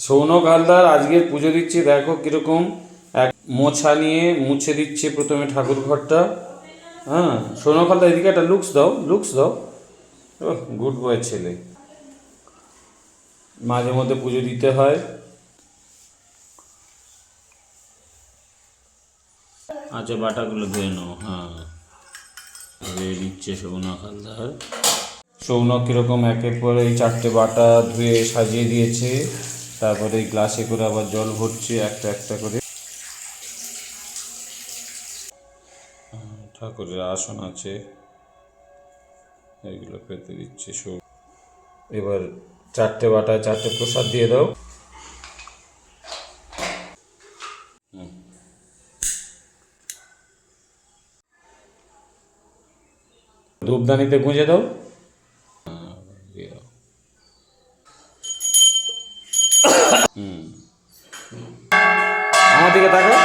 সৌনক হালদার আজকে পুজো দিচ্ছে, দেখো কিরকম এক মোছা নিয়ে মুছে দিচ্ছে প্রথমে ঠাকুর ঘরটা। হ্যাঁ, সৌনক হালদার এদিকে একটা লুকস দাও, লুকস দাও। গুড বয় ছেলে, মাঝে মধ্যে পুজো দিতে হয়। আচ্ছা, বাটাগুলো ধুয়ে নাও। হ্যাঁ, ধুয়ে দিচ্ছে সৌনক হালদার। সৌনক কীরকম একের পর এই 4টে বাটা ধুয়ে সাজিয়ে দিয়েছে, তারপরে এই গ্লাসে করে আবার জল ভরছে একটা একটা করে। ঠাকুরের আসন আছে, এইগুলো পেতে দিচ্ছে। এবার 4টে বাটায় 4টে প্রসাদ দিয়ে দাও। ধূপদানিতে গুঁজে দাও। দিয়ে দাও। আমার দিকে তাকাও।